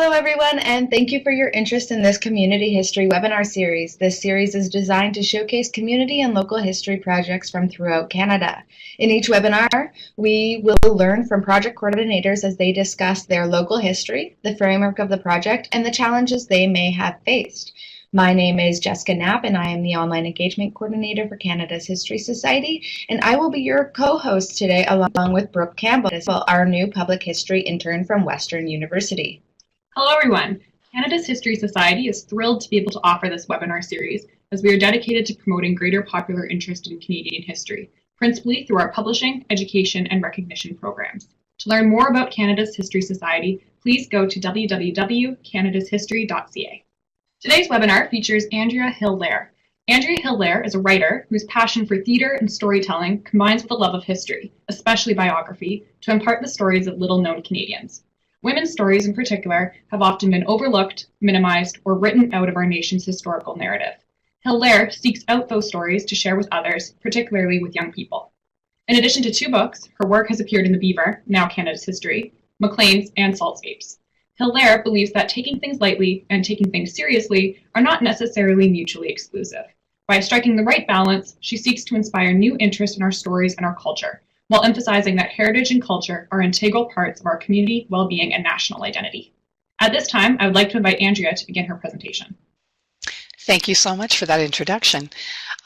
Hello, everyone, and thank you for your interest in this community history webinar series. This series is designed to showcase community and local history projects from throughout Canada. In each webinar, we will learn from project coordinators as they discuss their local history, the framework of the project, and the challenges they may have faced. My name is Jessica Knapp, and I am the Online Engagement Coordinator for Canada's History Society, and I will be your co-host today along with Brooke Campbell, as well, our new public history intern from Western University. Hello everyone! Canada's History Society is thrilled to be able to offer this webinar series as we are dedicated to promoting greater popular interest in Canadian history, principally through our publishing, education, and recognition programs. To learn more about Canada's History Society, please go to www.canadashistory.ca. Today's webinar features Andria Hill-Lehr. Andria Hill-Lehr is a writer whose passion for theatre and storytelling combines with a love of history, especially biography, to impart the stories of little-known Canadians. Women's stories in particular have often been overlooked, minimized, or written out of our nation's historical narrative. Hill-Lehr seeks out those stories to share with others, particularly with young people. In addition to 2 books, her work has appeared in the Beaver, now Canada's History, Maclean's, and Saltscapes. Hill-Lehr believes that taking things lightly and taking things seriously are not necessarily mutually exclusive. By striking the right balance, she seeks to inspire new interest in our stories and our culture, while emphasizing that heritage and culture are integral parts of our community, well-being, and national identity. At this time, I would like to invite Andria to begin her presentation. Thank you so much for that introduction.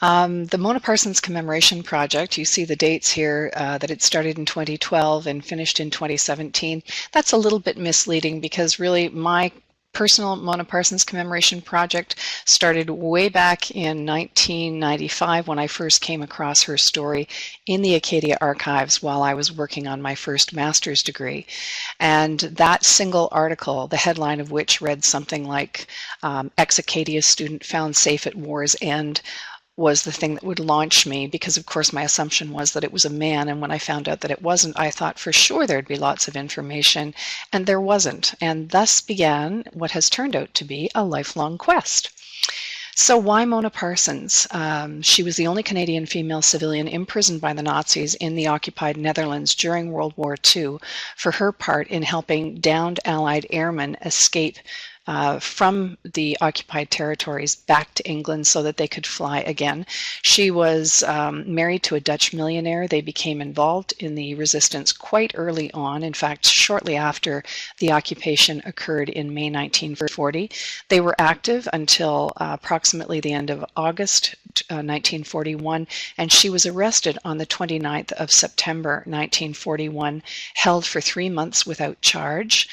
The Mona Parsons Commemoration project, you see the dates here, that it started in 2012 and finished in 2017. That's a little bit misleading because really my personal Mona Parsons Commemoration project started way back in 1995 when I first came across her story in the Acadia archives while I was working on my first master's degree. And that single article, the headline of which read something like, "Ex-Acadia student found safe at war's end," was the thing that would launch me, because of course my assumption was that it was a man, and when I found out that it wasn't, I thought for sure there'd be lots of information, and there wasn't, and thus began what has turned out to be a lifelong quest. So why Mona Parsons? She was the only Canadian female civilian imprisoned by the Nazis in the occupied Netherlands during World War II for her part in helping downed Allied airmen escape from the occupied territories back to England so that they could fly again. She was married to a Dutch millionaire. They became involved in the resistance quite early on. In fact, shortly after the occupation occurred in May 1940. They were active until approximately the end of August 1941, and she was arrested on the 29th of September 1941, held for 3 months without charge.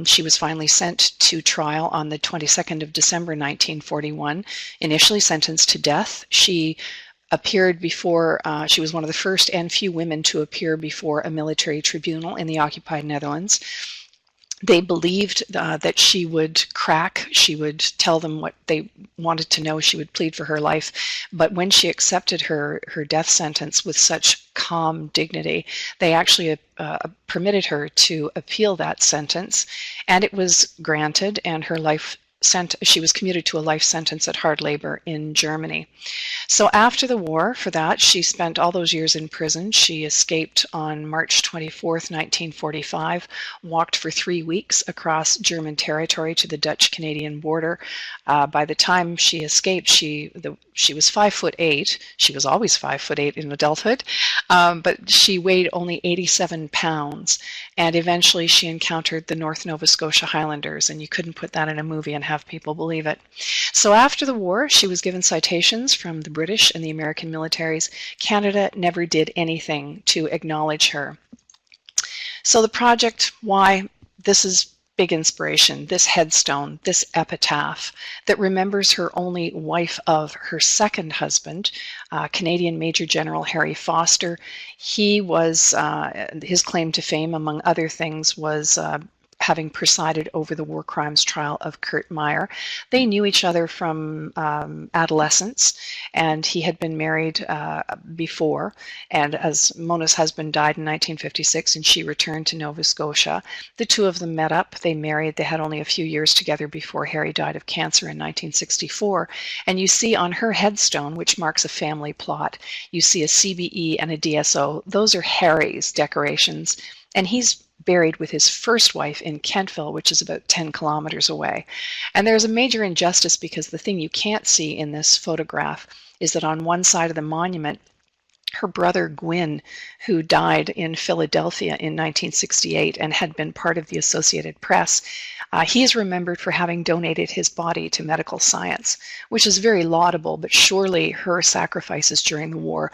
She was finally sent to trial on the 22nd of December 1941, initially sentenced to death. She appeared before, she was one of the first and few women to appear before a military tribunal in the occupied Netherlands. They believed that she would crack, she would tell them what they wanted to know, she would plead for her life. But when she accepted her death sentence with such calm dignity, they actually permitted her to appeal that sentence, and it was granted, and her she was commuted to a life sentence at hard labor in Germany. So after the war, for that, she spent all those years in prison. She escaped on March 24th, 1945, walked for 3 weeks across German territory to the Dutch-Canadian border. By the time she escaped, she was 5'8". She was always 5'8" in adulthood, but she weighed only 87 pounds. And eventually she encountered the North Nova Scotia Highlanders, and you couldn't put that in a movie and have people believe it. So after the war, she was given citations from the British and the American militaries. Canada never did anything to acknowledge her. So the project, why? This is big inspiration, this headstone, this epitaph that remembers her only wife of her second husband, Canadian Major General Harry Foster. He was, his claim to fame, among other things, was having presided over the war crimes trial of Kurt Meyer. They knew each other from adolescence, and he had been married before, and as Mona's husband died in 1956 and she returned to Nova Scotia, the two of them met up, they married, they had only a few years together before Harry died of cancer in 1964, and you see on her headstone, which marks a family plot, you see a CBE and a DSO. Those are Harry's decorations, and he's buried with his first wife in Kentville, which is about 10 kilometers away. And there's a major injustice because the thing you can't see in this photograph is that on one side of the monument, her brother Gwyn, who died in Philadelphia in 1968 and had been part of the Associated Press, he is remembered for having donated his body to medical science, which is very laudable, but surely her sacrifices during the war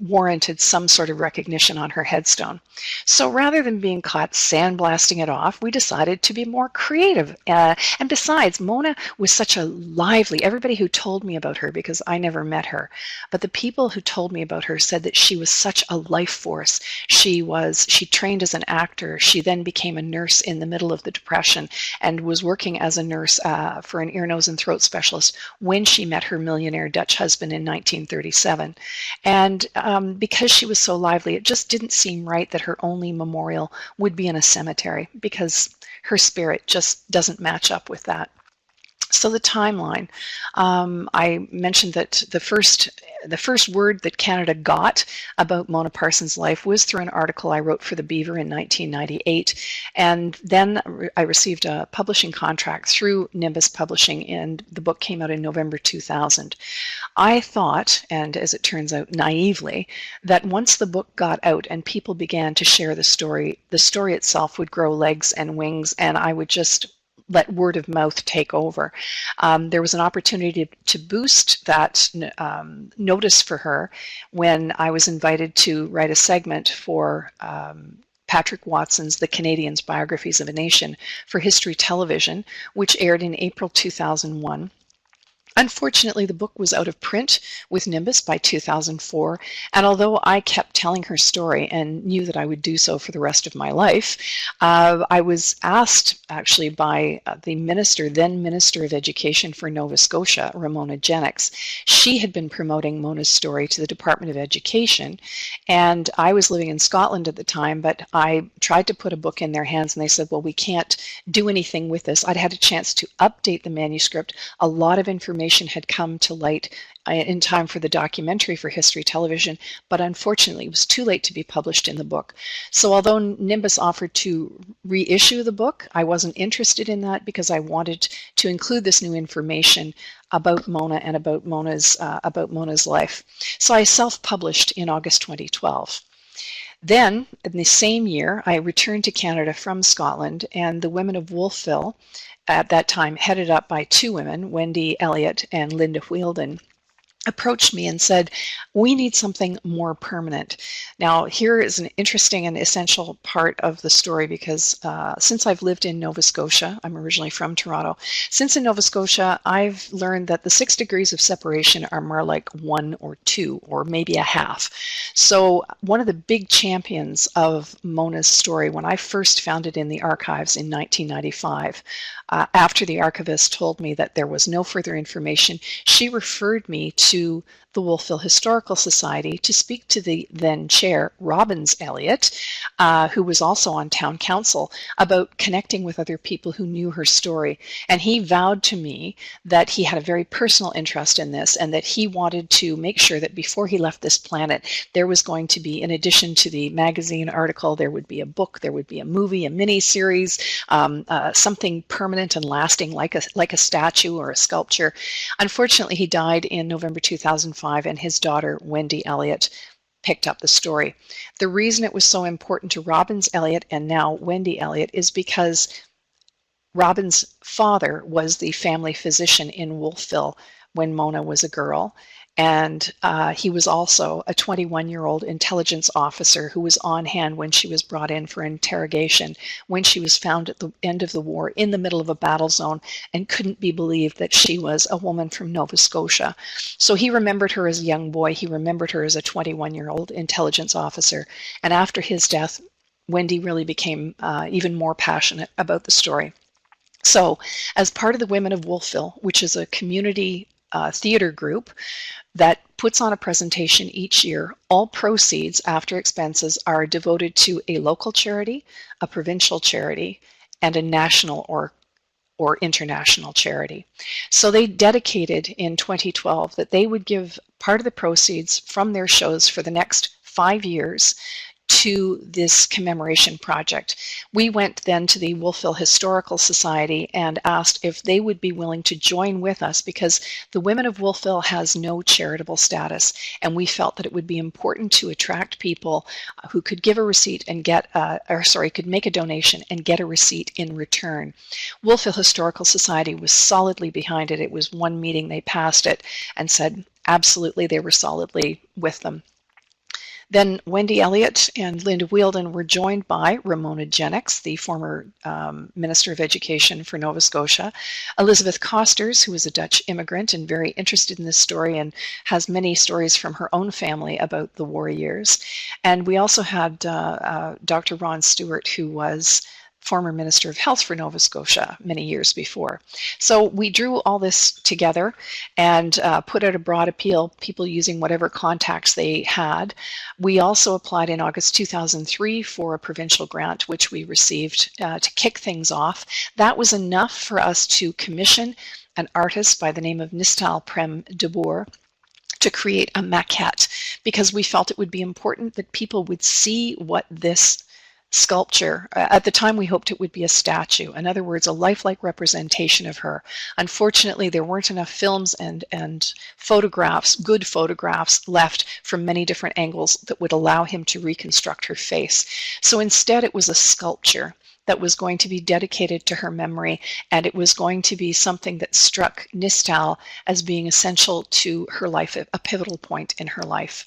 warranted some sort of recognition on her headstone. So rather than being caught sandblasting it off, we decided to be more creative. And besides, Mona was such a lively, everybody who told me about her, because I never met her, but the people who told me about her said that she was such a life force. She trained as an actor. She then became a nurse in the middle of the Depression and was working as a nurse for an ear, nose, and throat specialist when she met her millionaire Dutch husband in 1937. And because she was so lively, it just didn't seem right that her only memorial would be in a cemetery, because her spirit just doesn't match up with that. So the timeline, I mentioned that the first word that Canada got about Mona Parsons' life was through an article I wrote for the Beaver in 1998, and then I received a publishing contract through Nimbus Publishing, and the book came out in November 2000. I thought, and as it turns out naively, that once the book got out and people began to share the story itself would grow legs and wings, and I would just let word of mouth take over. There was an opportunity to boost that notice for her when I was invited to write a segment for Patrick Watson's The Canadians' Biographies of a Nation for History Television, which aired in April 2001. Unfortunately, the book was out of print with Nimbus by 2004, and although I kept telling her story and knew that I would do so for the rest of my life, I was asked actually by the then Minister of Education for Nova Scotia, Ramona Jennings. She had been promoting Mona's story to the Department of Education, and I was living in Scotland at the time, but I tried to put a book in their hands, and they said, well, we can't do anything with this. I'd had a chance to update the manuscript. A lot of information had come to light in time for the documentary for History Television, but unfortunately it was too late to be published in the book. So although Nimbus offered to reissue the book, I wasn't interested in that because I wanted to include this new information about Mona and about Mona's life. So I self-published in August 2012. Then, in the same year, I returned to Canada from Scotland, and the women of Wolfville, at that time headed up by two women, Wendy Elliott and Linda Wheeldon, approached me and said, we need something more permanent. Now, here is an interesting and essential part of the story because since I've lived in Nova Scotia, I'm originally from Toronto, since in Nova Scotia, I've learned that the 6 degrees of separation are more like 1 or 2 or maybe a half. So one of the big champions of Mona's story, when I first found it in the archives in 1995, after the archivist told me that there was no further information, she referred me to the Wolfville Historical Society to speak to the then chair, Robbins Elliott, who was also on town council, about connecting with other people who knew her story. And he vowed to me that he had a very personal interest in this and that he wanted to make sure that before he left this planet, there was going to be, in addition to the magazine article, there would be a book, there would be a movie, a mini-series, something permanent and lasting like a statue or a sculpture. Unfortunately, he died in November 2005, and his daughter, Wendy Elliott, picked up the story. The reason it was so important to Robbins Elliott and now Wendy Elliott is because Robin's father was the family physician in Wolfville when Mona was a girl, and he was also a 21-year-old intelligence officer who was on hand when she was brought in for interrogation, when she was found at the end of the war in the middle of a battle zone and couldn't be believed that she was a woman from Nova Scotia. So he remembered her as a young boy, he remembered her as a 21-year-old intelligence officer, and after his death, Wendy really became even more passionate about the story. So, as part of the Women of Wolfville, which is a community theater group that puts on a presentation each year, all proceeds after expenses are devoted to a local charity, a provincial charity, and a national or international charity. So they dedicated in 2012 that they would give part of the proceeds from their shows for the next 5 years to this commemoration project. We went then to the Wolfville Historical Society and asked if they would be willing to join with us, because the Women of Wolfville has no charitable status, and we felt that it would be important to attract people who could give a receipt and get, could make a donation and get a receipt in return. Wolfville Historical Society was solidly behind it. It was one meeting they passed it and said absolutely, they were solidly with them. Then Wendy Elliott and Linda Wheeldon were joined by Ramona Jennings, the former Minister of Education for Nova Scotia, Elizabeth Costers, who was a Dutch immigrant and very interested in this story and has many stories from her own family about the war years. And we also had Dr. Ron Stewart, who was former Minister of Health for Nova Scotia many years before. So we drew all this together and put out a broad appeal, people using whatever contacts they had. We also applied in August 2003 for a provincial grant, which we received to kick things off. That was enough for us to commission an artist by the name of Nistal Prem Deboer to create a maquette, because we felt it would be important that people would see what this sculpture, at the time we hoped it would be a statue. In other words, a lifelike representation of her. Unfortunately, there weren't enough films and photographs, good photographs, left from many different angles that would allow him to reconstruct her face. So instead it was a sculpture that was going to be dedicated to her memory, and it was going to be something that struck Nistal as being essential to her life, a pivotal point in her life.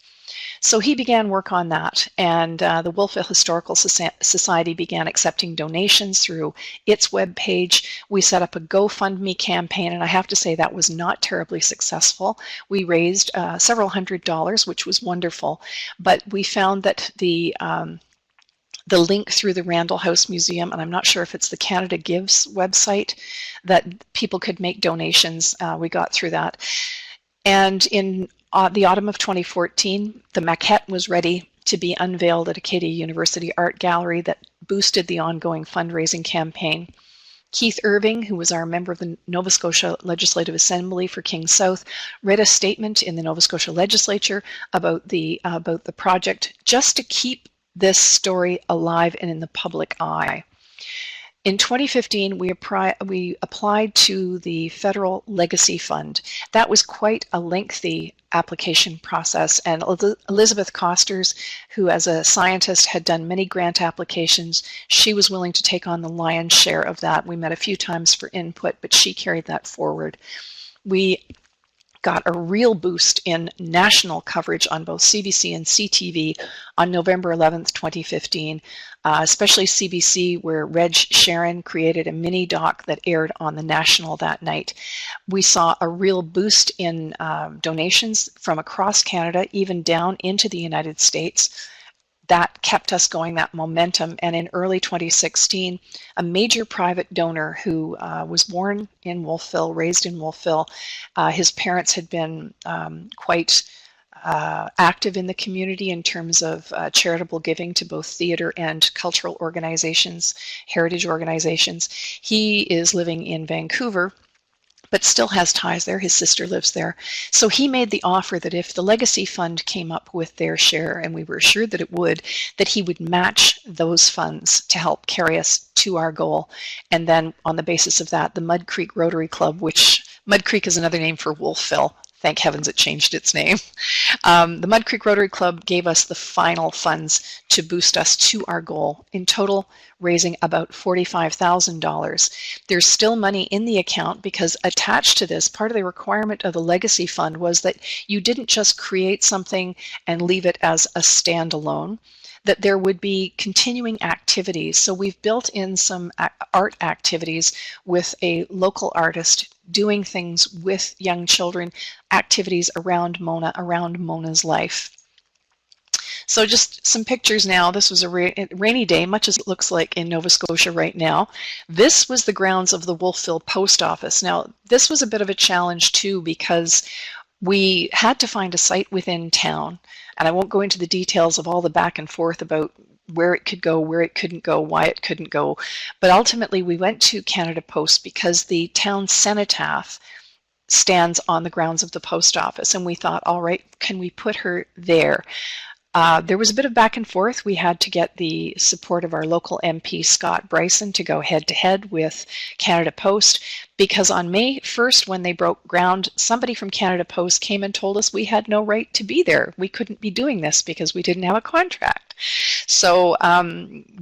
So he began work on that, and the Wolfville Historical Society began accepting donations through its webpage. We set up a GoFundMe campaign, and I have to say that was not terribly successful. We raised several $100s, which was wonderful, but we found that the link through the Randall House Museum, and I'm not sure if it's the Canada Gives website, that people could make donations. We got through that. And in the autumn of 2014, the maquette was ready to be unveiled at Acadia University Art Gallery that boosted the ongoing fundraising campaign. Keith Irving, who was our member of the Nova Scotia Legislative Assembly for King South, read a statement in the Nova Scotia Legislature about the project, just to keep this story alive and in the public eye. In 2015, we applied to the Federal Legacy Fund. That was quite a lengthy application process, and Elizabeth Costers, who as a scientist had done many grant applications, she was willing to take on the lion's share of that. We met a few times for input, but she carried that forward. We got a real boost in national coverage on both CBC and CTV on November 11th, 2015, especially CBC, where Reg Sharon created a mini doc that aired on the National that night. We saw a real boost in donations from across Canada, even down into the United States. That kept us going, that momentum. And in early 2016, a major private donor who was born in Wolfville, raised in Wolfville, his parents had been quite active in the community in terms of charitable giving to both theater and cultural organizations, heritage organizations. He is living in Vancouver, but still has ties there. His sister lives there. So he made the offer that if the Legacy Fund came up with their share, and we were assured that it would, that he would match those funds to help carry us to our goal. And then on the basis of that, the Mud Creek Rotary Club, which Mud Creek is another name for Wolfville. Thank heavens it changed its name. The Mud Creek Rotary Club gave us the final funds to boost us to our goal, in total raising about $45,000. There's still money in the account because attached to this, part of the requirement of the Legacy Fund was that you didn't just create something and leave it as a standalone, that there would be continuing activities. So we've built in some art activities with a local artist doing things with young children, activities around Mona, around Mona's life. So just some pictures now. This was a rainy day, much as it looks like in Nova Scotia right now. This was the grounds of the Wolfville Post Office. Now, this was a bit of a challenge too, because we had to find a site within town. And I won't go into the details of all the back and forth about where it could go, where it couldn't go, why it couldn't go. But ultimately, we went to Canada Post because the town cenotaph stands on the grounds of the post office. And we thought, all right, can we put her there? There was a bit of back and forth. We had to get the support of our local MP, Scott Bryson, to go head-to-head with Canada Post, because on May 1st, when they broke ground, somebody from Canada Post came and told us we had no right to be there. We couldn't be doing this because we didn't have a contract. So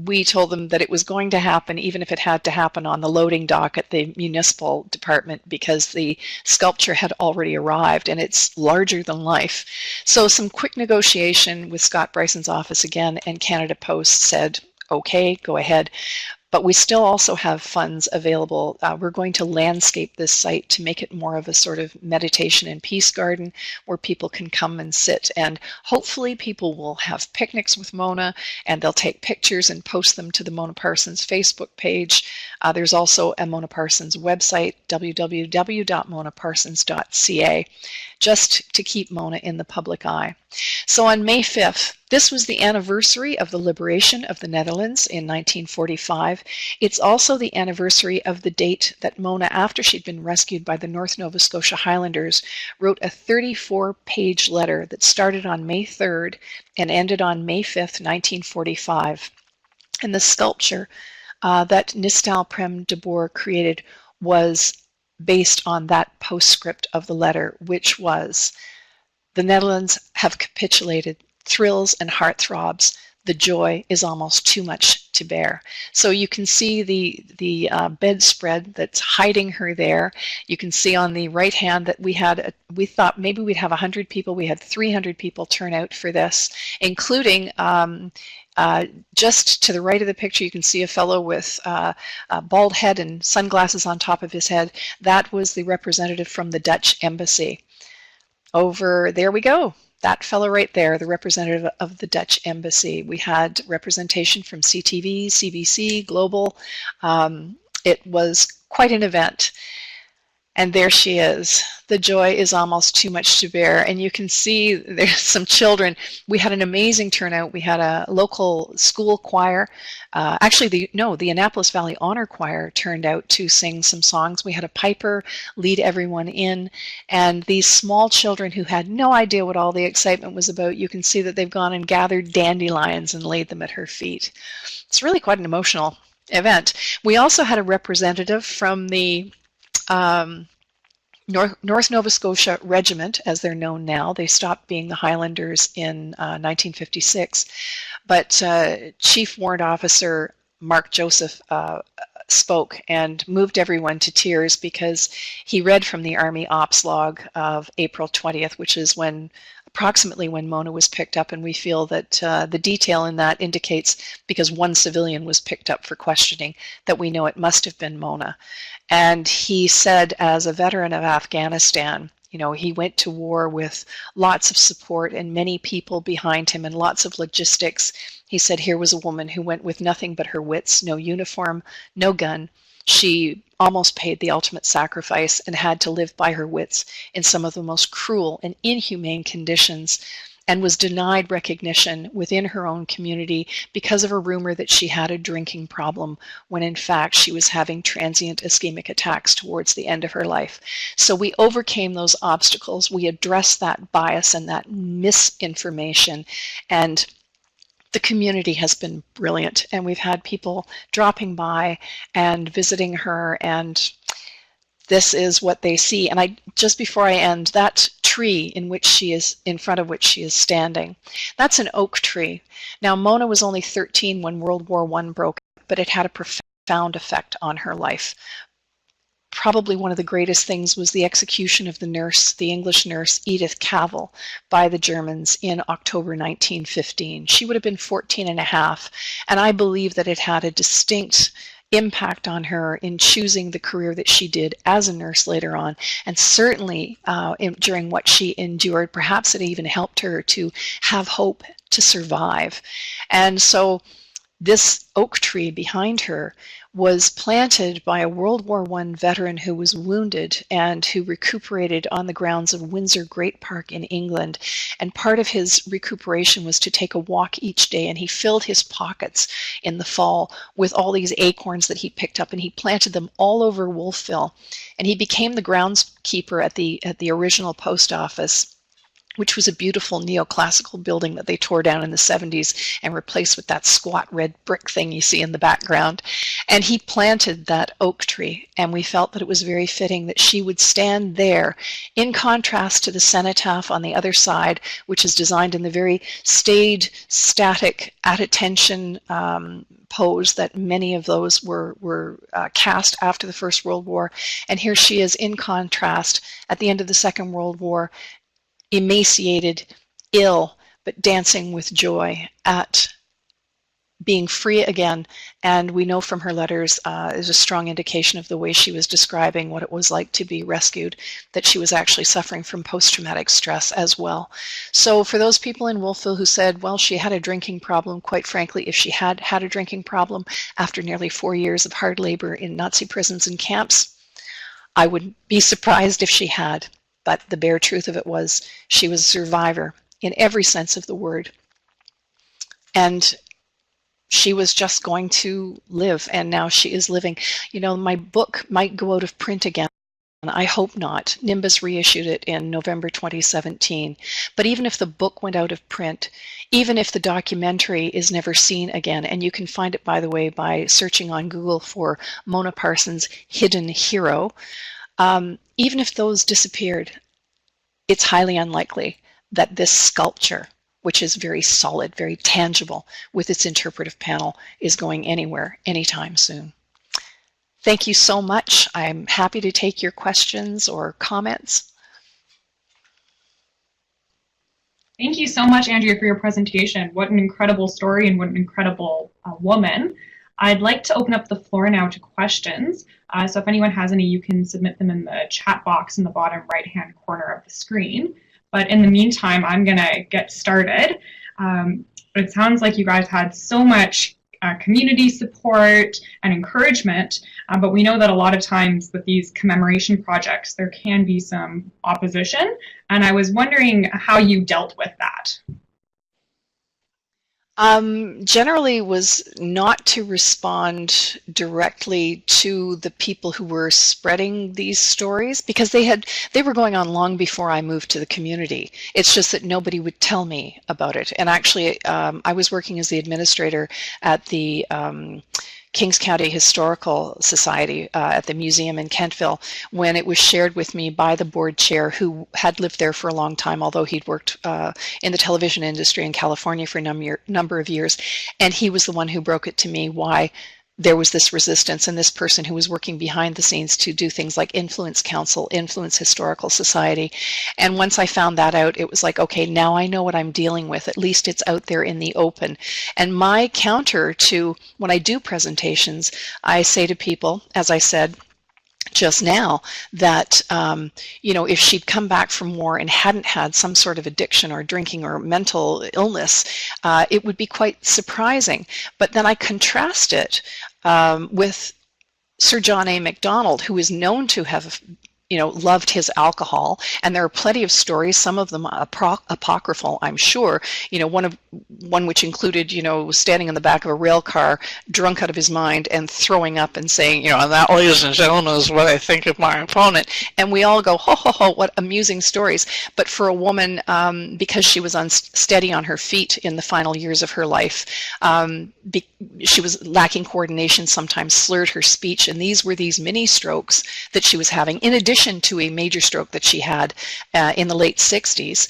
we told them that it was going to happen, even if it had to happen on the loading dock at the municipal department, because the sculpture had already arrived and it's larger than life. So some quick negotiation with Scott Bryson's office again, and Canada Post said, okay, go ahead. But we still also have funds available. We're going to landscape this site to make it more of a sort of meditation and peace garden where people can come and sit. And hopefully people will have picnics with Mona, and they'll take pictures and post them to the Mona Parsons Facebook page. There's also a Mona Parsons website, www.monaparsons.ca, just to keep Mona in the public eye. So on May 5th, this was the anniversary of the liberation of the Netherlands in 1945. It's also the anniversary of the date that Mona, after she'd been rescued by the North Nova Scotia Highlanders, wrote a 34-page letter that started on May 3rd and ended on May 5th, 1945. And the sculpture that Nistal Prem de Boer created was based on that postscript of the letter, which was, "The Netherlands have capitulated. Thrills and heartthrobs. The joy is almost too much to bear." So you can see the bedspread that's hiding her there. You can see on the right hand that we thought maybe we'd have 100 people. We had 300 people turn out for this, including just to the right of the picture, you can see a fellow with a bald head and sunglasses on top of his head. That was the representative from the Dutch embassy. Over there we go. That fellow right there, the representative of the Dutch embassy. We had representation from CTV, CBC, Global. It was quite an event. And there she is. The joy is almost too much to bear. And you can see there's some children. We had an amazing turnout. We had a local school choir. Actually, the Annapolis Valley Honor Choir turned out to sing some songs. We had a piper lead everyone in. And these small children who had no idea what all the excitement was about, you can see that they've gone and gathered dandelions and laid them at her feet. It's really quite an emotional event. We also had a representative from the North Nova Scotia Regiment, as they're known now. They stopped being the Highlanders in 1956. But Chief Warrant Officer Mark Joseph spoke and moved everyone to tears because he read from the Army Ops log of April 20th, which is approximately when Mona was picked up, and we feel that the detail in that indicates, because one civilian was picked up for questioning, that we know it must have been Mona. And he said, as a veteran of Afghanistan, you know, he went to war with lots of support and many people behind him and lots of logistics. He said, here was a woman who went with nothing but her wits, no uniform, no gun. She almost paid the ultimate sacrifice and had to live by her wits in some of the most cruel and inhumane conditions, and was denied recognition within her own community because of a rumor that she had a drinking problem, when in fact she was having transient ischemic attacks towards the end of her life. So we overcame those obstacles. We addressed that bias and that misinformation, and the community has been brilliant, and we've had people dropping by and visiting her, and this is what they see. And just before I end, that tree in front of which she is standing, that's an oak tree. Now, Mona was only 13 when World War I broke out, but it had a profound effect on her life. Probably one of the greatest things was the execution of the English nurse Edith Cavell, by the Germans in October 1915. She would have been 14 and a half, and I believe that it had a distinct impact on her in choosing the career that she did as a nurse later on, and certainly during what she endured. Perhaps it even helped her to have hope to survive. And so this oak tree behind her was planted by a World War I veteran who was wounded and who recuperated on the grounds of Windsor Great Park in England. And part of his recuperation was to take a walk each day, and he filled his pockets in the fall with all these acorns that he picked up, and he planted them all over Wolfville. And he became the groundskeeper at the original post office. which was a beautiful neoclassical building that they tore down in the 70s and replaced with that squat red brick thing you see in the background. And he planted that oak tree, and we felt that it was very fitting that she would stand there, in contrast to the cenotaph on the other side, which is designed in the very staid, static, at attention pose that many of those were cast after the First World War. And here she is in contrast at the end of the Second World War, emaciated, ill, but dancing with joy at being free again. And we know from her letters is a strong indication of the way she was describing what it was like to be rescued, that she was actually suffering from post-traumatic stress as well. So for those people in Wolfville who said, well, she had a drinking problem, quite frankly, if she had had a drinking problem after nearly 4 years of hard labor in Nazi prisons and camps, I wouldn't be surprised if she had. But the bare truth of it was she was a survivor in every sense of the word. And she was just going to live, and now she is living. You know, my book might go out of print again. I hope not. Nimbus reissued it in November 2017. But even if the book went out of print, even if the documentary is never seen again, and you can find it, by the way, by searching on Google for Mona Parsons' Hidden Hero, even if those disappeared, it's highly unlikely that this sculpture, which is very solid, very tangible with its interpretive panel, is going anywhere anytime soon. Thank you so much. I'm happy to take your questions or comments. Thank you so much, Andria, for your presentation. What an incredible story and what an incredible woman. I'd like to open up the floor now to questions. So if anyone has any, you can submit them in the chat box in the bottom right-hand corner of the screen. But in the meantime, I'm going to get started. It sounds like you guys had so much community support and encouragement, but we know that a lot of times with these commemoration projects, there can be some opposition. And I was wondering how you dealt with that. Generally was not to respond directly to the people who were spreading these stories, because they were going on long before I moved to the community. It's just that nobody would tell me about it. And actually, I was working as the administrator at the Kings County Historical Society at the museum in Kentville when it was shared with me by the board chair, who had lived there for a long time, although he'd worked in the television industry in California for a number of years. And he was the one who broke it to me why there was this resistance, and this person who was working behind the scenes to do things like Influence Council, Influence Historical Society. And once I found that out, it was like, okay, now I know what I'm dealing with. At least it's out there in the open. And my counter to when I do presentations, I say to people, as I said just now, that you know, if she'd come back from war and hadn't had some sort of addiction or drinking or mental illness, it would be quite surprising. But then I contrast it with Sir John A. Macdonald, who is known to have, you know, loved his alcohol, and there are plenty of stories, some of them apocryphal, I'm sure, you know, one which included, you know, standing in the back of a rail car, drunk out of his mind, and throwing up and saying, you know, that, ladies and gentlemen, is what I think of my opponent. And we all go, ho, ho, ho, what amusing stories. But for a woman, because she was unsteady on her feet in the final years of her life, she was lacking coordination, sometimes slurred her speech, and these were these mini strokes that she was having, in addition to a major stroke that she had in the late 60s.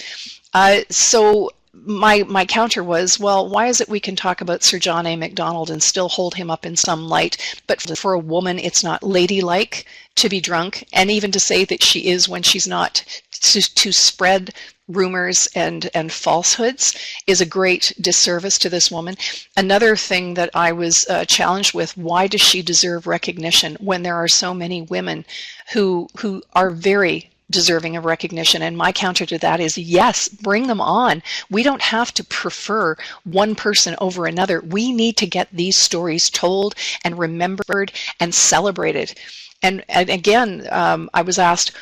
So my counter was, well, why is it we can talk about Sir John A. Macdonald and still hold him up in some light, but for a woman it's not ladylike to be drunk, and even to say that she is when she's not, to spread rumors and falsehoods is a great disservice to this woman. Another thing that I was challenged with, why does she deserve recognition when there are so many women who are very deserving of recognition? And my counter to that is, yes, bring them on. We don't have to prefer one person over another. We need to get these stories told and remembered and celebrated. And again, I was asked,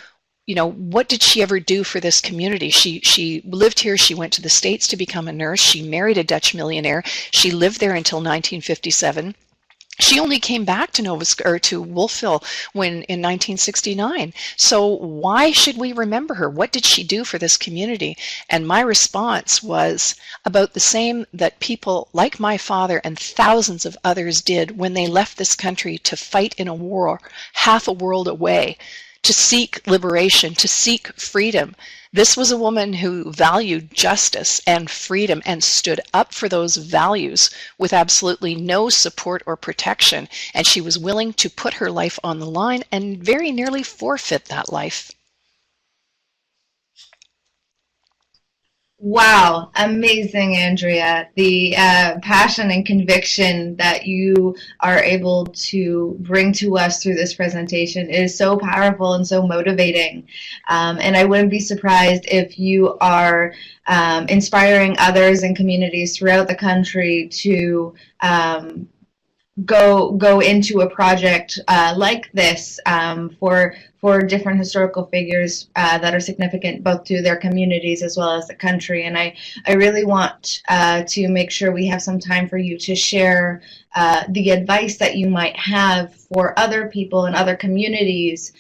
you know, what did she ever do for this community? She lived here. She went to the States to become a nurse. She married a Dutch millionaire. She lived there until 1957. She only came back to to Wolfville in 1969. So why should we remember her? What did she do for this community? And my response was about the same that people like my father and thousands of others did when they left this country to fight in a war half a world away, to seek liberation, to seek freedom. This was a woman who valued justice and freedom and stood up for those values with absolutely no support or protection. And she was willing to put her life on the line and very nearly forfeit that life. Wow, amazing, Andria. The passion and conviction that you are able to bring to us through this presentation is so powerful and so motivating. And I wouldn't be surprised if you are inspiring others and communities throughout the country to go into a project like this for different historical figures that are significant both to their communities as well as the country. And I really want to make sure we have some time for you to share the advice that you might have for other people in other communities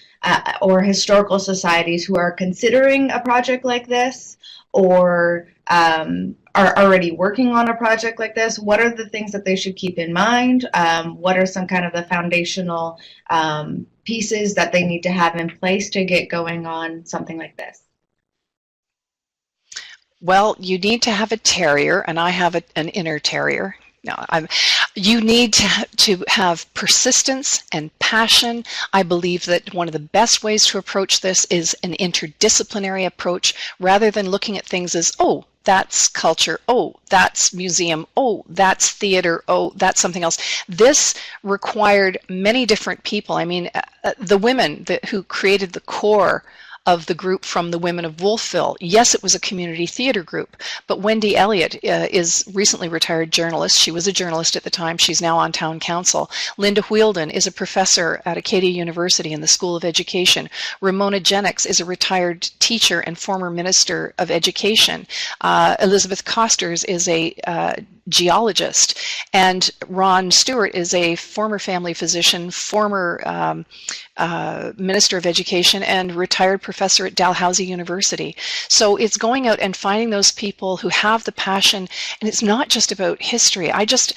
or historical societies who are considering a project like this, or are already working on a project like this. What are the things that they should keep in mind? What are some kind of the foundational pieces that they need to have in place to get going on something like this? Well, you need to have a terrier, and I have an inner terrier. No, you need to have persistence and passion. I believe that one of the best ways to approach this is an interdisciplinary approach, rather than looking at things as, oh, that's culture, oh, that's museum, oh, that's theater, oh, that's something else. This required many different people. I mean, the women who created the core of the group from the Women of Wolfville. Yes, it was a community theater group, but Wendy Elliott is recently retired journalist. She was a journalist at the time. She's now on town council. Linda Wheeldon is a professor at Acadia University in the School of Education. Ramona Jennings is a retired teacher and former minister of education. Elizabeth Costers is a geologist, and Ron Stewart is a former family physician, former minister of education, and retired professor at Dalhousie University. So it's going out and finding those people who have the passion, and it's not just about history. I just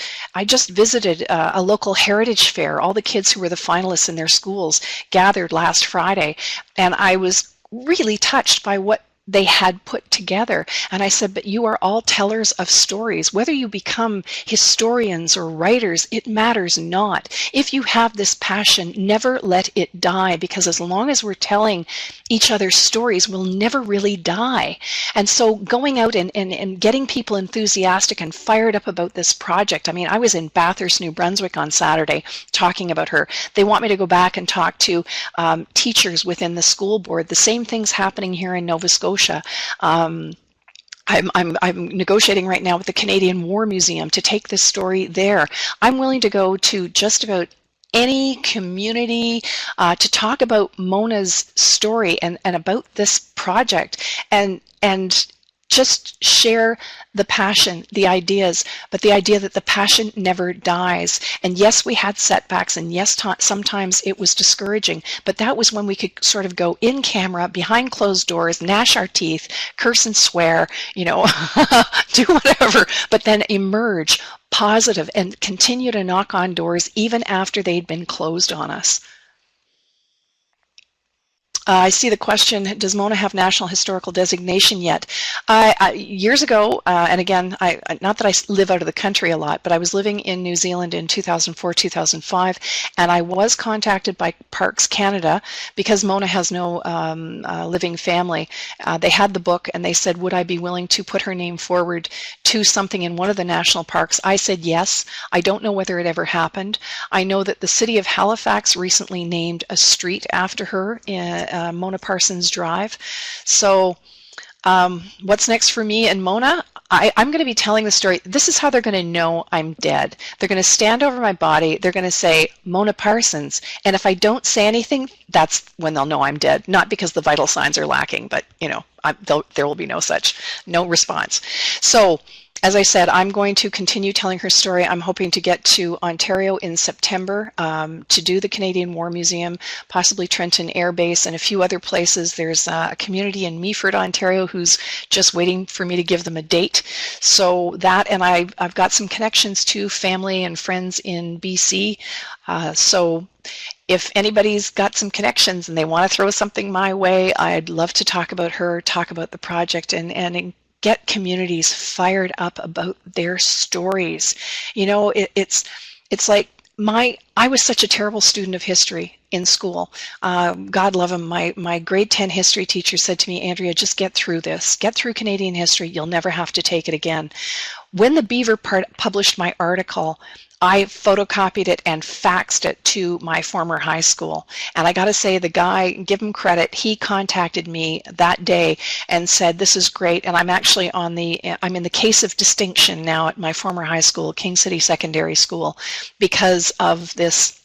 visited a local heritage fair. All the kids who were the finalists in their schools gathered last Friday, and I was really touched by what they had put together. And I said, but you are all tellers of stories. Whether you become historians or writers, it matters not. If you have this passion, never let it die, because as long as we're telling each other's stories, we'll never really die. And so going out and getting people enthusiastic and fired up about this project. I mean, I was in Bathurst, New Brunswick on Saturday talking about her. They want me to go back and talk to teachers within the school board. The same thing's happening here in Nova Scotia. I'm negotiating right now with the Canadian War Museum to take this story there. I'm willing to go to just about any community to talk about Mona's story and about this project, and just share the passion, the ideas, but the idea that the passion never dies. And yes, we had setbacks, and yes, sometimes it was discouraging, but that was when we could sort of go in camera, behind closed doors, gnash our teeth, curse and swear, you know, do whatever, but then emerge positive and continue to knock on doors even after they'd been closed on us. I see the question, does Mona have national historical designation yet? Years ago, and again, not that I live out of the country a lot, but I was living in New Zealand in 2004, 2005, and I was contacted by Parks Canada because Mona has no living family. They had the book, and they said, would I be willing to put her name forward to something in one of the national parks? I said yes. I don't know whether it ever happened. I know that the city of Halifax recently named a street after her in Mona Parsons Drive. So what's next for me and Mona? I'm going to be telling the story. This is how they're going to know I'm dead. They're going to stand over my body. They're going to say, Mona Parsons. And if I don't say anything, that's when they'll know I'm dead. Not because the vital signs are lacking, but, you know, there will be no response. So, as I said, I'm going to continue telling her story. I'm hoping to get to Ontario in September to do the Canadian War Museum, possibly Trenton Air Base, and a few other places. There's a community in Meaford, Ontario, who's just waiting for me to give them a date. So that, and I've got some connections to family and friends in BC. So if anybody's got some connections and they want to throw something my way, I'd love to talk about her, talk about the project, and get communities fired up about their stories. You know, it's like I was such a terrible student of history in school. God love him, my grade 10 history teacher said to me, Andrea, just get through this. Get through Canadian history. You'll never have to take it again. When the Beaver published my article, I photocopied it and faxed it to my former high school. And I got to say, the guy, give him credit, he contacted me that day and said, this is great. And I'm actually I'm in the case of distinction now at my former high school, King City Secondary School, because of this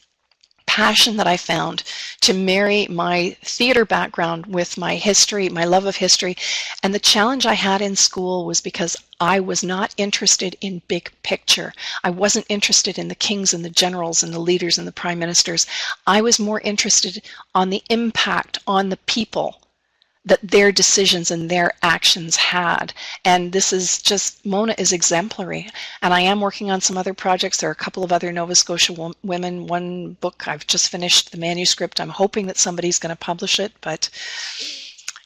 passion that I found to marry my theater background with my history, my love of history. And the challenge I had in school was because I was not interested in big picture. I wasn't interested in the kings and the generals and the leaders and the prime ministers. I was more interested on the impact on the people that their decisions and their actions had. And this is just, Mona is exemplary. And I am working on some other projects. There are a couple of other Nova Scotia women. One book, I've just finished the manuscript. I'm hoping that somebody's going to publish it. But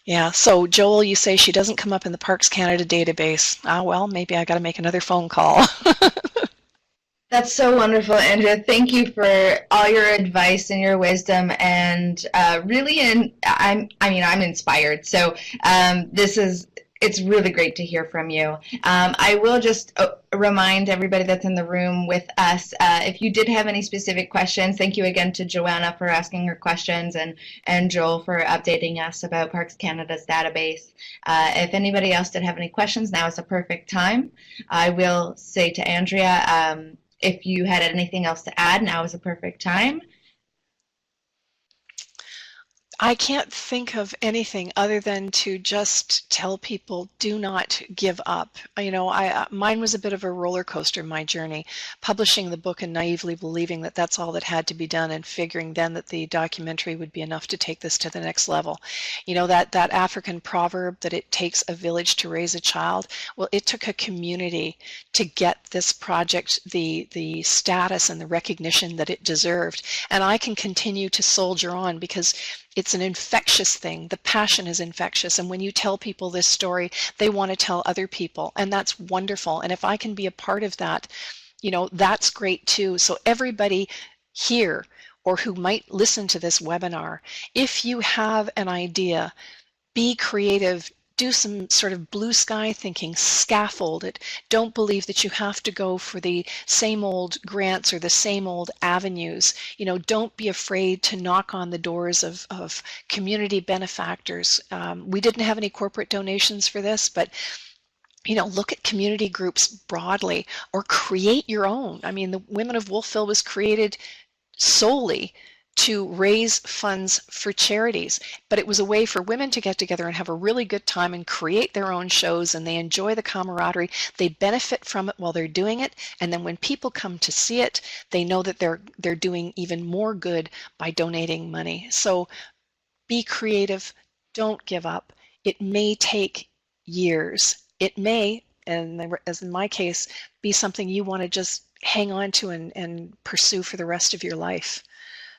yeah, so Joel, you say she doesn't come up in the Parks Canada database. Ah, well, maybe I got to make another phone call. That's so wonderful, Andrea. Thank you for all your advice and your wisdom, and really, I'm inspired. So it's really great to hear from you. I will just remind everybody that's in the room with us, if you did have any specific questions, thank you again to Joanna for asking her questions, and Joel for updating us about Parks Canada's database. If anybody else did have any questions, now is a perfect time. I will say to Andrea, if you had anything else to add, now is a perfect time. I can't think of anything other than to just tell people, do not give up. You know, mine was a bit of a roller coaster, my journey, publishing the book and naively believing that that's all that had to be done, and figuring then that the documentary would be enough to take this to the next level. You know, that African proverb that it takes a village to raise a child, well, it took a community to get this project the status and the recognition that it deserved. And I can continue to soldier on because it's an infectious thing. The passion is infectious. And when you tell people this story, they want to tell other people. And that's wonderful. And if I can be a part of that, you know, that's great too. So everybody here, or who might listen to this webinar, if you have an idea, be creative. Do some sort of blue sky thinking, scaffold it. Don't believe that you have to go for the same old grants or the same old avenues. You know, don't be afraid to knock on the doors of community benefactors. We didn't have any corporate donations for this, but you know, look at community groups broadly, or create your own. I mean, the Women of Wolfville was created solely to raise funds for charities, but it was a way for women to get together and have a really good time and create their own shows, and they enjoy the camaraderie. They benefit from it while they're doing it, and then when people come to see it, they know that they're doing even more good by donating money. So be creative, don't give up. It may take years. It may, and as in my case, be something you want to just hang on to and pursue for the rest of your life.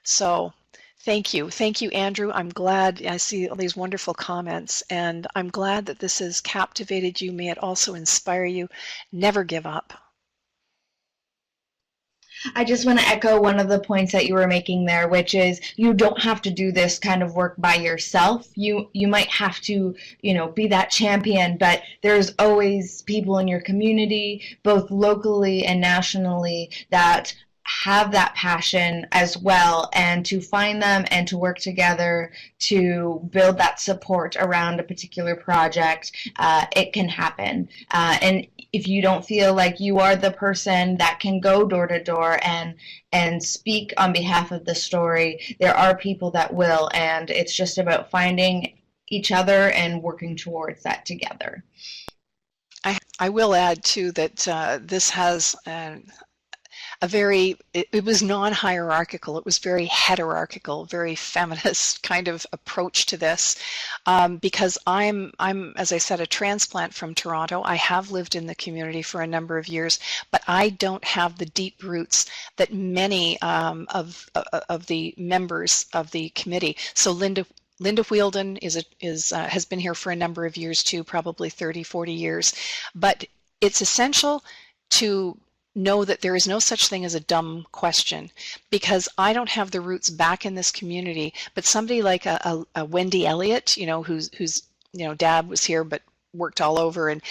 So thank you. Thank you, Andrew. I'm glad I see all these wonderful comments, and I'm glad that this has captivated you. May it also inspire you. Never give up. I just want to echo one of the points that you were making there, which is you don't have to do this kind of work by yourself. You might have to, you know, be that champion, but there's always people in your community, both locally and nationally, that have that passion as well, and to find them and to work together to build that support around a particular project, it can happen. And if you don't feel like you are the person that can go door to door and speak on behalf of the story, there are people that will, and it's just about finding, each other and working towards that together. I will add too that this has it was non-hierarchical, it was very heterarchical, very feminist kind of approach to this, because I'm, as I said, a transplant from Toronto. I have lived in the community for a number of years, but I don't have the deep roots that many of the members of the committee. So Linda Wheeldon has been here for a number of years too, probably 30, 40 years, but it's essential to know that there is no such thing as a dumb question, because I don't have the roots back in this community, but somebody like a Wendy Elliott, whose dad was here but worked all over, and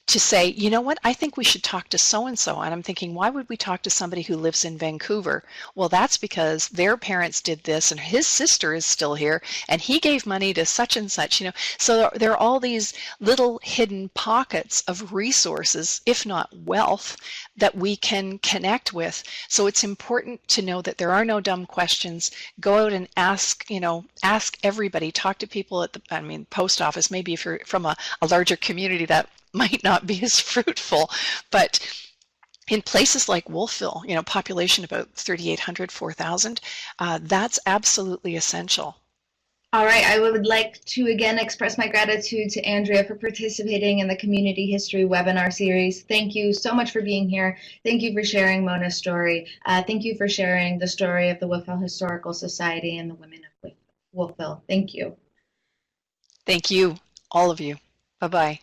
to say, you know what, I think we should talk to so-and-so. And I'm thinking, why would we talk to somebody who lives in Vancouver? Well, that's because their parents did this, and his sister is still here, and he gave money to such and such, So there are all these little hidden pockets of resources, if not wealth, that we can connect with. So it's important to know that there are no dumb questions. Go out and ask everybody, talk to people at the, post office. Maybe if you're from a larger community, that might not be as fruitful, but in places like Wolfville, population about 3,800, 4,000, that's absolutely essential. All right, I would like to again express my gratitude to Andria for participating in the Community History webinar series. Thank you so much for being here. Thank you for sharing Mona's story. Thank you for sharing the story of the Wolfville Historical Society and the women of Wolfville. Thank you. Thank you, all of you. Bye-bye.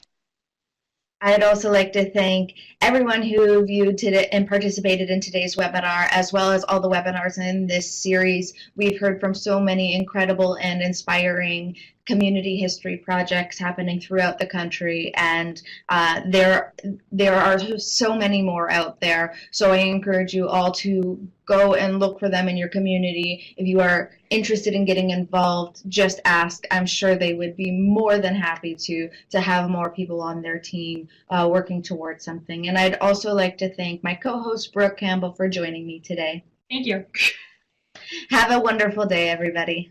I'd also like to thank everyone who viewed today and participated in today's webinar, as well as all the webinars in this series. We've heard from so many incredible and inspiring community history projects happening throughout the country, and there are so many more out there. So I encourage you all to go and look for them in your community. If you are interested in getting involved, just ask. I'm sure they would be more than happy to have more people on their team working towards something. And I'd also like to thank my co-host Brooke Campbell for joining me today. Thank you. Have a wonderful day, everybody.